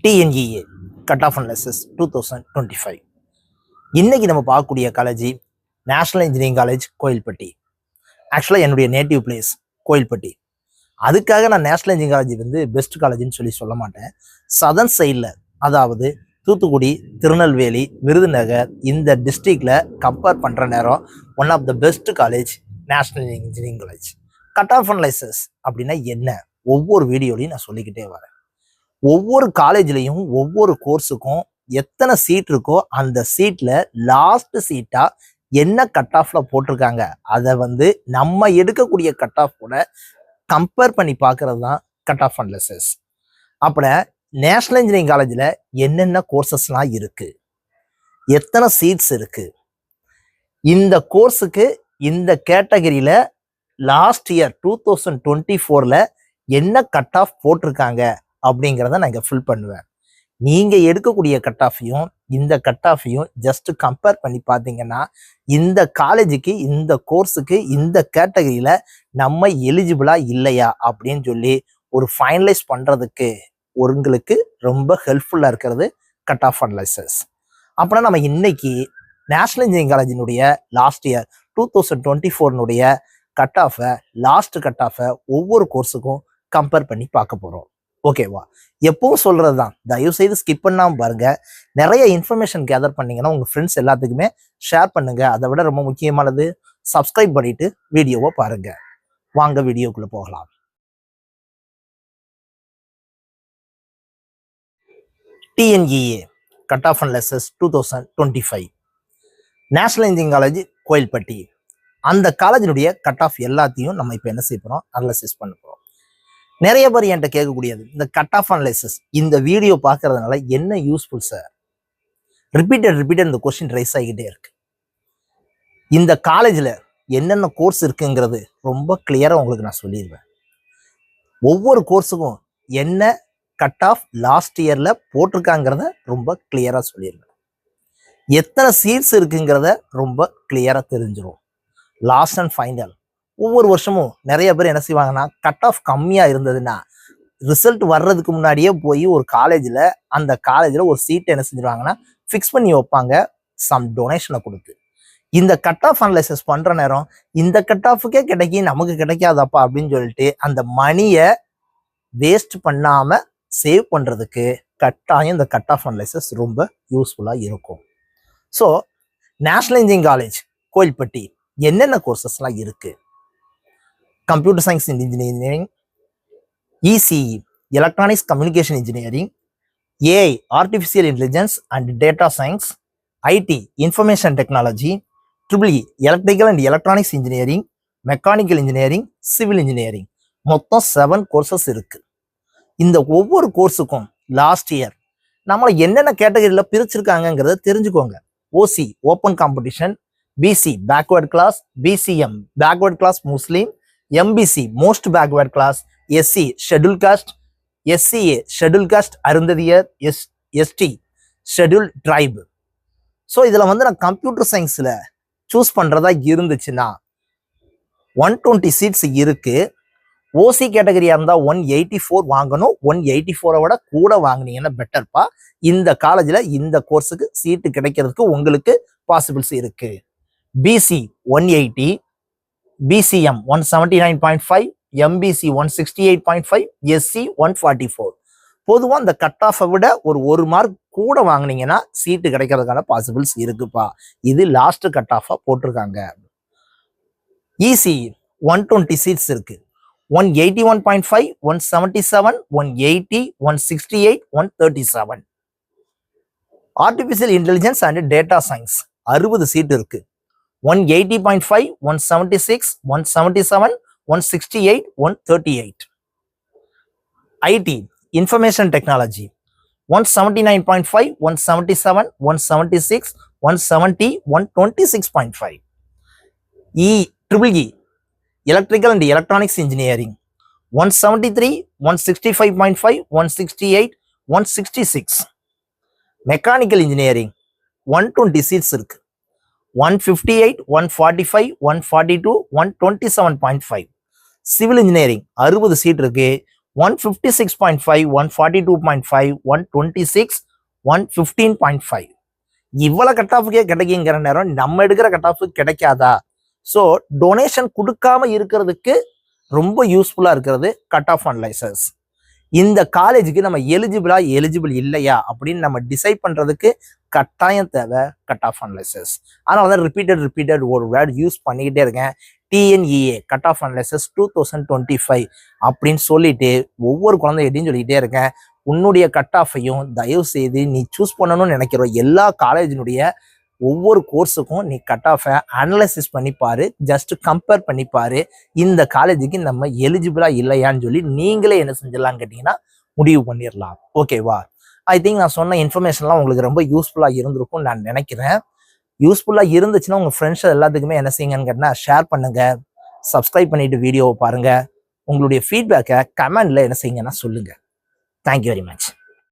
TNEA cut off analysis 2025. இன்னைக்கு நம்ம பார்க்கக்கூடிய college national engineering college Kovilpatti. ஆக்சுவலாக என்னுடைய நேட்டிவ் பிளேஸ் கோயில்பட்டி. அதுக்காக நான் நேஷனல் இன்ஜினியரிங் காலேஜ் வந்து பெஸ்ட் காலேஜ்னு சொல்ல மாட்டேன். சதர்ன் சைடில், அதாவது தூத்துக்குடி, திருநெல்வேலி, விருதுநகர் இந்த டிஸ்ட்ரிக்டில் கம்பேர் பண்ணுற நேரம் one of the best college national engineering college. Cut off analysis அப்படின்னா என்ன, ஒவ்வொரு வீடியோலையும் நான் சொல்லிக்கிட்டே வரேன். ஒவ்வொரு காலேஜ்லையும் ஒவ்வொரு கோர்ஸுக்கும் எத்தனை சீட் இருக்கோ அந்த சீட்ல லாஸ்ட் சீட்டா என்ன கட் ஆஃப்ல போட்டிருக்காங்க அதை வந்து நம்ம எடுக்கக்கூடிய கட் ஆஃப் கூட கம்பேர் பண்ணி பார்க்கறது தான் கட் ஆஃப் அனாலிசிஸ். அப்ப நேஷனல் இன்ஜினியரிங் காலேஜில் என்னென்ன கோர்சஸ்லாம் இருக்கு, எத்தனை சீட்ஸ் இருக்கு, இந்த கோர்ஸுக்கு இந்த கேட்டகரியில லாஸ்ட் இயர் 2024 என்ன கட் ஆஃப் போட்டிருக்காங்க அப்படிங்கிறத நான் இங்கே ஃபில் பண்ணுவேன். நீங்கள் எடுக்கக்கூடிய கட் ஆஃபையும் இந்த கட் ஆஃபையும் ஜஸ்ட் கம்பேர் பண்ணி பார்த்தீங்கன்னா இந்த காலேஜுக்கு, இந்த கோர்ஸுக்கு, இந்த கேட்டகரியில் நம்ம எலிஜிபிளா இல்லையா அப்படின்னு சொல்லி ஒரு ஃபைனலைஸ் பண்ணுறதுக்கு உங்களுக்கு ரொம்ப ஹெல்ப்ஃபுல்லாக இருக்கிறது கட் ஆஃப் அனாலிசிஸ். அப்படின்னா நம்ம இன்னைக்கு நேஷனல் இன்ஜினியரிங் காலேஜினுடைய லாஸ்ட் இயர் 2024 கட் ஆஃபை, லாஸ்ட் கட் ஆஃபை ஒவ்வொரு கோர்ஸுக்கும் கம்பேர் பண்ணி பார்க்க போகிறோம். ஓகேவா? எப்பவும் சொல்றது தான், தயவு செய்து ஸ்கிப் பண்ணாமல் பாருங்க. நிறைய இன்ஃபர்மேஷன் கேதர் பண்ணீங்கன்னா உங்க ஃப்ரெண்ட்ஸ் எல்லாத்துக்குமே ஷேர் பண்ணுங்க. அதை விட ரொம்ப முக்கியமானது சப்ஸ்கிரைப் பண்ணிட்டு வீடியோவை பாருங்க. வாங்க வீடியோக்குள்ள போகலாம். TNEA cut off analysis 2025 national engineering college Kovilpatti. அந்த காலேஜினுடைய கட் ஆஃப் எல்லாத்தையும் நம்ம இப்போ என்ன செய்ய போறோம், அனாலிசிஸ் பண்ண போறோம். நிறைய பேர் என்கிட்ட கேட்கக்கூடியது, இந்த கட் ஆஃப் அனாலிசிஸ் இந்த வீடியோ பார்க்கறதுனால என்ன யூஸ்ஃபுல் சார்? ரிப்பீட்டட் இந்த கொஸ்டின் ரைஸ் ஆகிக்கிட்டே இருக்கு. இந்த காலேஜில் என்னென்ன கோர்ஸ் இருக்குங்கிறது ரொம்ப கிளியராக உங்களுக்கு நான் சொல்லிடுவேன். ஒவ்வொரு கோர்ஸுக்கும் என்ன கட் ஆஃப் லாஸ்ட் இயரில் போட்டிருக்காங்கிறத ரொம்ப கிளியராக சொல்லிடுவேன். எத்தனை சீட்ஸ் இருக்குங்கிறத ரொம்ப கிளியராக தெரிஞ்சிடும். லாஸ்ட் அண்ட் ஃபைனல் ஒவ்வொரு வருஷமும் நிறைய பேர் என்ன செய்வாங்கன்னா, கட் ஆஃப் கம்மியாக இருந்ததுன்னா ரிசல்ட் வர்றதுக்கு முன்னாடியே போய் ஒரு காலேஜில், அந்த காலேஜில் ஒரு சீட்டை என்ன செஞ்சிருவாங்கன்னா ஃபிக்ஸ் பண்ணி வைப்பாங்க, சம் டொனேஷனை கொடுத்து. இந்த கட் ஆஃப் அனாலிசிஸ் பண்ணுற நேரம் இந்த கட் ஆஃபுக்கே கிடைக்கி நமக்கு கிடைக்காதப்பா அப்படின்னு சொல்லிட்டு அந்த மணியை வேஸ்ட் பண்ணாமல் சேவ் பண்ணுறதுக்கு கட்டாயம் இந்த கட் ஆஃப் அனாலிசிஸ் ரொம்ப யூஸ்ஃபுல்லாக இருக்கும். So national engineering college Kovilpatti என்னென்ன கோர்சஸ்லாம் இருக்குது? Computer science and engineering, ECE electronics communication engineering, AI artificial intelligence and data science, IT information technology, EEE electrical and electronics engineering, mechanical engineering, civil engineering. மொத்தம் 7 courses இருக்கு. இந்த ஒவ்வொரு கோர்ஸுக்கும் last year நம்மளை என்னென்ன கேட்டகரியில் பிரிச்சிருக்காங்கிறத தெரிஞ்சுக்கோங்க. OC open competition, BC backward class, BCM backward class Muslim, MBC most backward class, SC schedule caste, SCA schedule caste Arunthathiyar, ST schedule tribe. So இதில் வந்து நான் கம்ப்யூட்டர் சயின்ஸில் சூஸ் பண்ணுறதா இருந்துச்சுன்னா 120 சீட்ஸ் இருக்கு. OC கேட்டகரியாக இருந்தால் 184 வாங்கணும். 184 விட கூட வாங்கினீங்கன்னா பெட்டர்ப்பா. இந்த காலேஜில் இந்த கோர்ஸுக்கு சீட்டு கிடைக்கிறதுக்கு உங்களுக்கு பாசிபிள்ஸ் இருக்கு. BC 180, BCM 179.5, MBC 168.5, SC 144. பொதுவாக அந்த கட் ஆஃபை விட ஒரு மார்க் கூட வாங்கினீங்கன்னா சீட்டு கிடைக்கிறதுக்கான பாசிபிள்ஸ் இருக்குப்பா. இது லாஸ்ட் கட் ஆஃபா போட்டிருக்காங்க. ECE 120 சீட்ஸ் இருக்கு. 181.5, 177, 180, 168, 137. Artificial intelligence and data science 60 seat இருக்கு. 180.5, 176, 177, 168, 138. IT information technology 179.5, 177, 176, 170, 126.5. EEE electrical and electronics engineering 173, 165.5, 168, 166. Mechanical engineering 120 seats இருக்கு. 158, 145, 142, 127.5. Civil engineering 60 சீட் இருக்கு. 156.5, 142.5, 126, 115.5 இவ்வளவு கட் ஆஃபுக்கே கிடைக்குங்கிற நேரம் நம்ம எடுக்கிற கட் ஆஃப் கிடைக்காதா? ஸோ டொனேஷன் கொடுக்காம இருக்கிறதுக்கு ரொம்ப யூஸ்ஃபுல்லா இருக்கிறது கட் ஆஃப் அனலைசர்ஸ். இந்த காலேஜுக்கு நம்ம எலிஜிபிள் இல்லையா அப்படின்னு நம்ம டிசைட் பண்றதுக்கு கட்டாயம் தேவை கட் ஆஃப் அனலைசர்ஸ். அதனாலதான் ரிப்பீட்டட் ஒரு வேர்ட் யூஸ் பண்ணிக்கிட்டே இருக்கேன். டிஎன்இஏ கட் ஆஃப் அனலைசர்ஸ் 2025 அப்படின்னு சொல்லிட்டு ஒவ்வொரு குழந்தைகிட்டையும் சொல்லிக்கிட்டே இருக்கேன். உன்னுடைய கட் ஆஃபையும் தயவு செய்து நீ சூஸ் பண்ணணும்னு நினைக்கிற எல்லா காலேஜினுடைய ஒவ்வொரு கோர்ஸுக்கும் நீ கட் ஆஃபை அனலைசிஸ் பண்ணிப்பாரு, ஜஸ்ட் கம்பேர் பண்ணிப்பாரு. இந்த காலேஜுக்கு நம்ம எலிஜிபிளா இல்லையான்னு சொல்லி நீங்களே என்ன செஞ்சிடலாம்னு கேட்டீங்கன்னா முடிவு பண்ணிடலாம். ஓகேவா? ஐ திங்க் நான் சொன்ன இன்ஃபர்மேஷன்லாம் உங்களுக்கு ரொம்ப யூஸ்ஃபுல்லா இருந்திருக்கும் நான் நினைக்கிறேன். யூஸ்ஃபுல்லா இருந்துச்சுன்னா உங்க ஃப்ரெண்ட்ஸ் எல்லாத்துக்குமே என்ன செய்யுங்கன்னு கேட்டீங்கன்னா ஷேர் பண்ணுங்க, சப்ஸ்கிரைப் பண்ணிட்டு வீடியோவை பாருங்க. உங்களுடைய ஃபீட்பேக்கை கமெண்ட்ல என்ன செய்யுங்கன்னா சொல்லுங்க. Thank you very much.